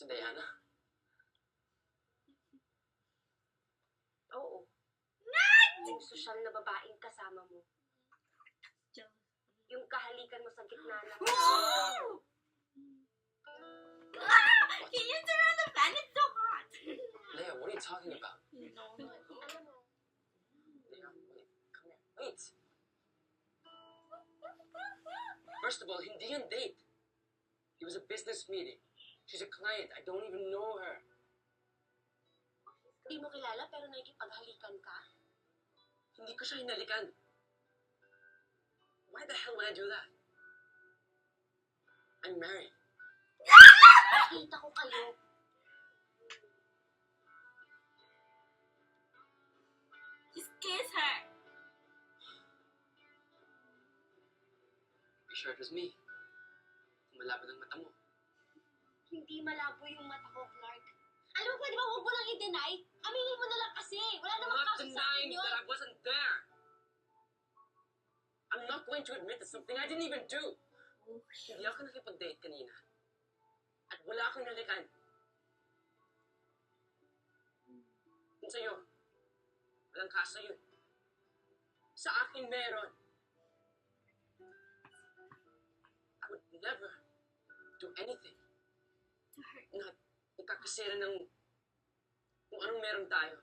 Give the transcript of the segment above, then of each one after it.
Si Diana? Oo. Yung sosyal na babaeng kasama mo. Yung kahalikan mo sa gitna ng... Can you turn on the fan? It's so hot. Leia, what are you talking about? No. Leia, wait. Come here. Wait. First of all, hindi yan date. It was a business meeting. She's a client. I don't even know her. Di mo kilala pero nakikipaghalikan ka? Hindi ko siya hinalikan. Why the hell would I do that? I'm married. Nakita ko kayo. Just kiss her. You sure it was me? Malabo ng mata mo. Hindi malabo yung mata ko, Clark. Alam mo, pwede ba huwag mo lang i-deny? Aminin mo na lang kasi. Wala I'm namang not kaso sa denying akin yun. that I wasn't there. I'm not going to admit to something I didn't even do. Hindi ako nakipag-date kanina. At wala akong nalikan. Kung sa'yo, walang kaso yun. Sa akin meron. I would never do anything na ikakasira ng kung anong meron tayo.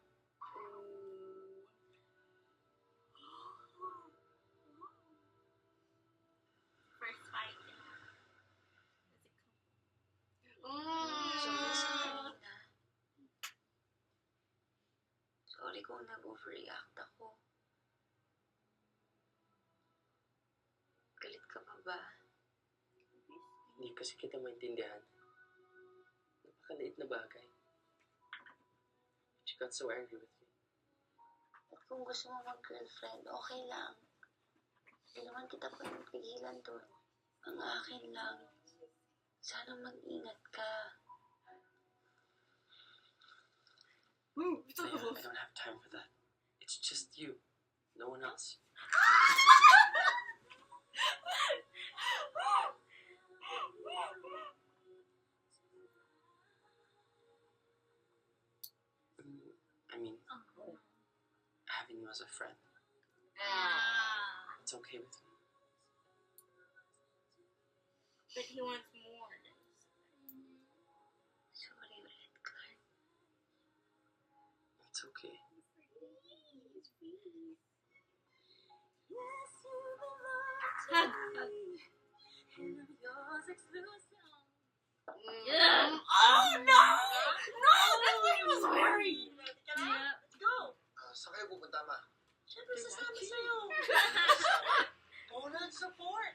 First fight. Sorry sa kanina. Sorry kung nag-overreact ako. Galit ka pa ba? Hindi kasi kita maintindihan. Napakaliit na bagay. She got so angry with me. At kung gusto mo mag-girlfriend, okay lang. Hindi naman kita pigilan doon. Ang akin lang, sana mag-ingat ka. Leia, I don't have time for that. It's just you. No one else. I mean, having you as a friend, it's okay with me. But he wants more. Sorry ulit, Clark. It's okay. Hug. Oh no! No! That's what he was wearing! Go! Saan kayo pupunta, ma? Siyempre sasama sa'yo. Donald, support!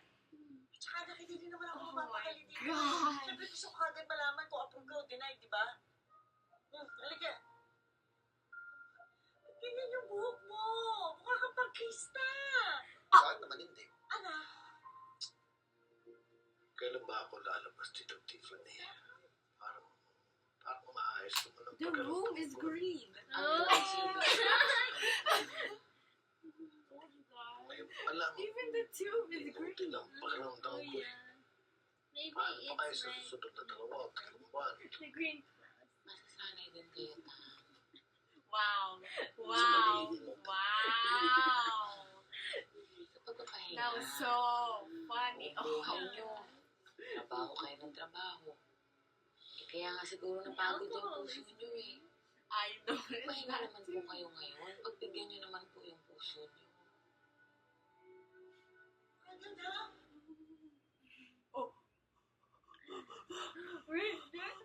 Tsaka nakita din naman ako Oh mapapakali my dito. God. Siyempre gusto ko agad malaman kung approve o deny, di ba? Halika. Ganyan yung buhok mo. Mukha kang pangkista. Saan naman hindi? Anak, Kailan ba ako lalabas dito, Tiffany? Parang maayos naman ang The room is green. Oh. Ngayon pa lang. Even the tube is Ikuti green. lang pakiramdam ko eh. Maybe Paano pa kayo it's sa red. susunod na 2 o 3 buwan? The green. Masasanay din kayo na. Wow. Wow. Wow. Pagpapahinga. That was so funny. Buhay Oh. nyo. Trabaho kayo ng trabaho. Kaya nga siguro napagod yung puso nyo eh. I know. Pahinga naman po kayo ngayon. Pagbigyan nyo naman po yung puso nyo. ano na? Where's that?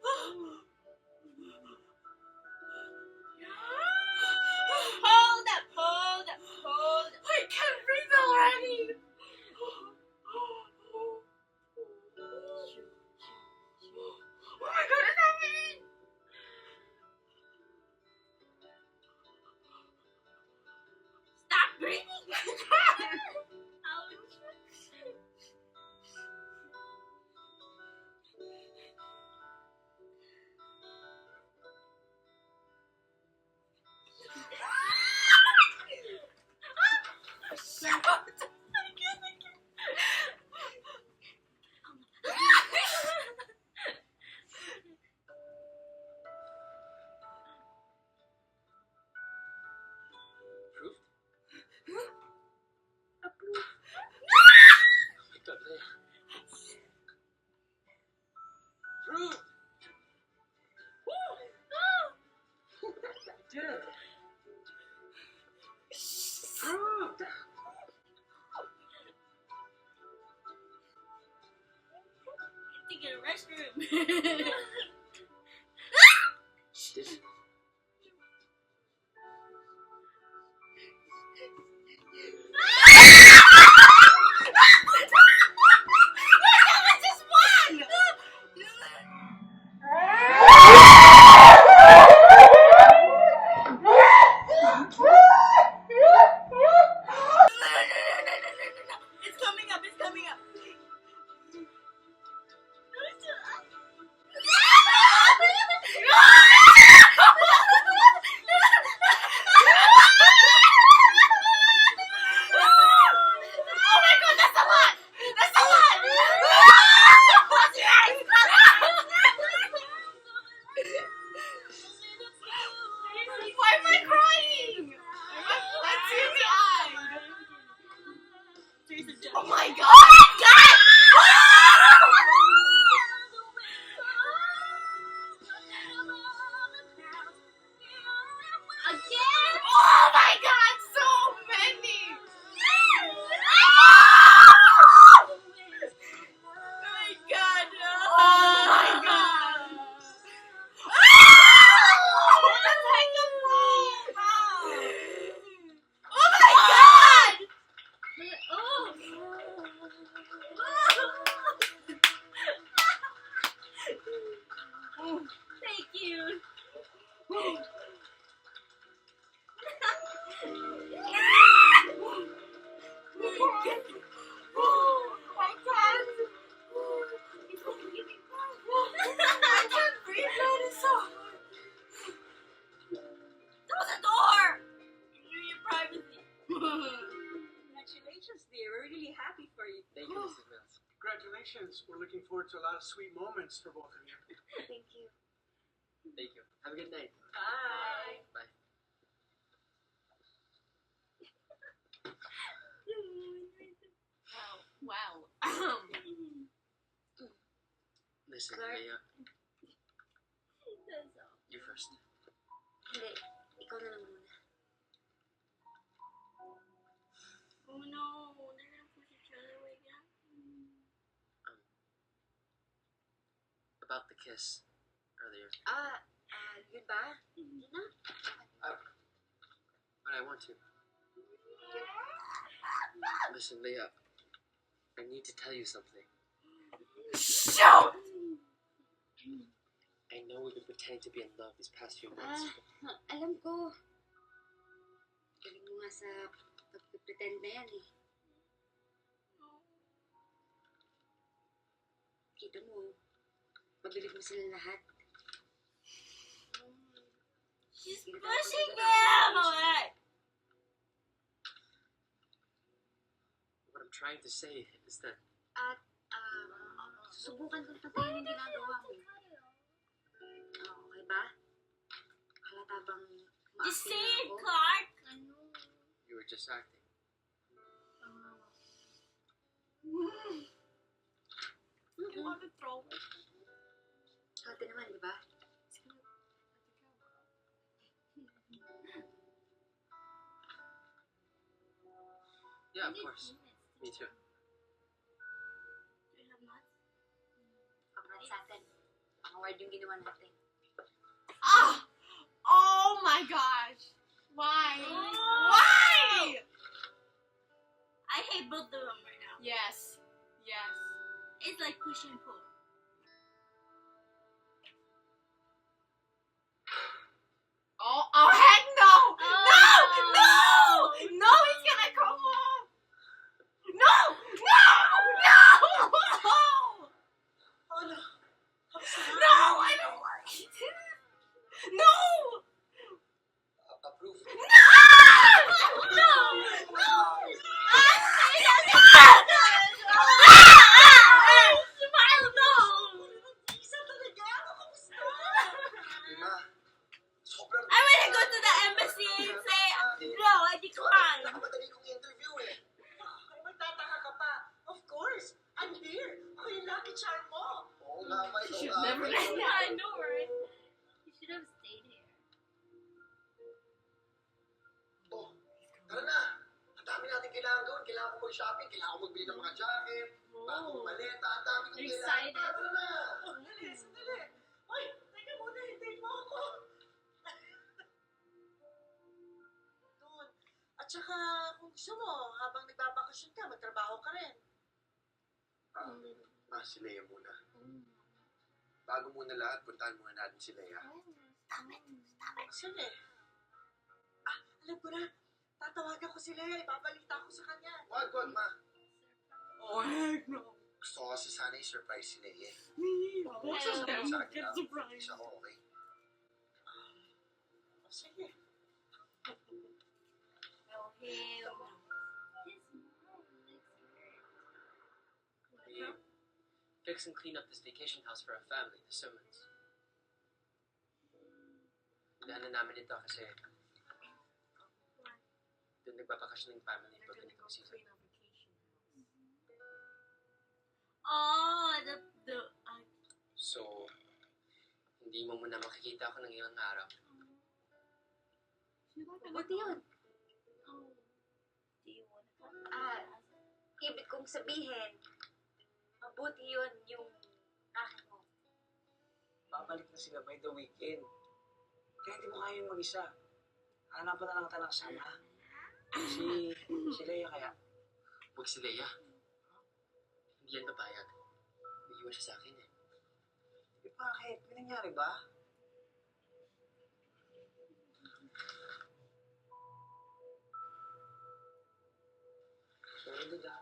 Hold up, hold up, hold up. I can't breathe already. Oh my god, it's happening. Stop breathing. to get a restroom. This. Just one! It's coming up, it's coming up. Oh my god, that's a lot! That's a lot! Close your eyes! Why am I crying? I'm teary-eyed. Oh my god! Oh my god! Again? Oh my god, so many! Oh my god! Oh my god! That's like a Oh my god! Thank you. I can't breathe. That is so hard. Close the door. Your privacy. Congratulations, dear. We're really happy for you. Thank you, Mrs. Mills. Congratulations. We're looking forward to a lot of sweet moments for both of you. Thank you. Thank you. Have a good night. Bye. Bye. Wow. Listen, Clark. Leia. You first. Hindi, ikaw na lang muna. Oh no, they're gonna push each other away again. About the kiss earlier. Yun ba? Hindi na. But I want to. Listen, Leia. I need to tell you something. Shoot! I know we've been pretending to be in love these past few months. Alam ko. Galing mo nga sa pag-pretend na yan eh. Kita mo, mabilib mo sila lahat. She's pushing him away. What I'm trying to say is that Susubukan kong patayin yung ginagawa mo. Okay ba? Halata bang Just say maakit it, ako? Clark. you were just acting. You want to throw it? Ate naman, di ba? Yeah, of course. Me too. Do you have nuts? Pagkat sa atin. Mga word yung ginawa natin. Ah! Oh my gosh! Why? Why? I hate both of them right now. Yes. Yes. It's like push and pull. Oh heck no! No! No! No, he's gonna come home! No! No! No! Oh, no. I'm sorry. No! I don't want it! No! Approve. No! No! No! Smile, no! Isa talaga. Kamusta? Ma, sobrang... I want to go to the embassy and say, no, I decline. Nakamadali kong interview eh. Ay, magtataka ka pa. Of course. I'm here. Ako yung lucky charm mo. Oo nga, ma. You should ikaw never nga. let that. I know, right? You should have stayed here. Oh, tara na. Ang dami natin kailangan gawin. Kailangan ko mag-shopping. Kailangan ko magbili ng mga jacket. Bagong maleta. Ang dami kong You're kailangan. excited. Tara na. Tsaka, kung gusto mo, habang nagbabakasyon ka, magtrabaho ka rin. Si Leia muna. Bago muna lahat, puntahan muna natin si Leia. Sige. Alam ko na. Tatawagan ko si Leia. Ibabalita ko sa kanya. Wag, ma. Oh, heck no. Gusto ko kasi sana i-surprise si Leia. What's his name? Sa akin Get lang. surprised. Isa ko, okay? Sige. We fix and clean up this vacation house for our family, the Simmons. Daanan namin ito kasi doon nagbabakasyon ng family pag ganitong season. Oh, So, hindi mo muna makikita ako ng ilang araw. Mabuti yun. Ibig kong sabihin, mabuti yun yung akin mo. Babalik na sila by the weekend. Kaya hindi mo kaya yung mag-isa. Hanapan na lang kita ng kasama. Si Leia kaya. Huwag si Leia. Hindi yan papayag. Naiiwan siya sa akin eh. Bakit? May nangyari ba? Sorry, Duda.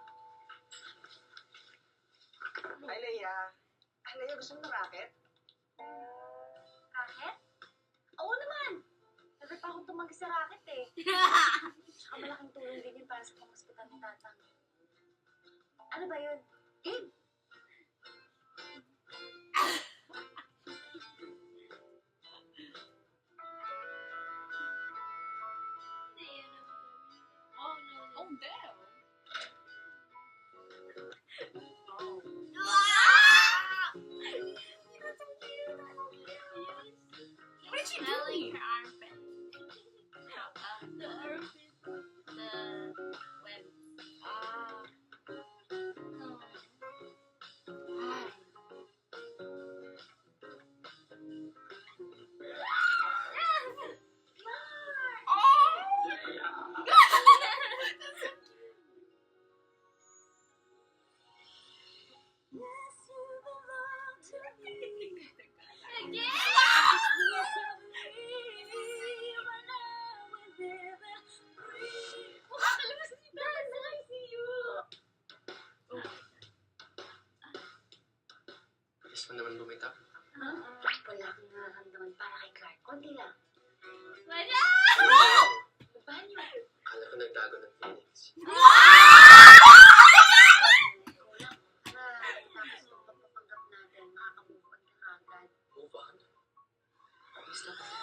Hi, Leia. Hi, Leia. Gusto mo ng racket? Racket? Oo naman! Never pa akong tumagi sa racket eh. Tsaka malaking tulong din yun para sa pang-hospital ni Tatang. Ano ba yun? Game! Oh, damn. What did she do? Her armpit. The armpit. The web. Bilis mo naman bumitaw. Wala akong nararamdaman para kay Clark. Konti lang. Wala! Banyo. Akala ko nagtago ng feelings. Ikaw lang. Para tapos kung pagpapanggap natin, makaka-move on ka agad. Move on? Please lang.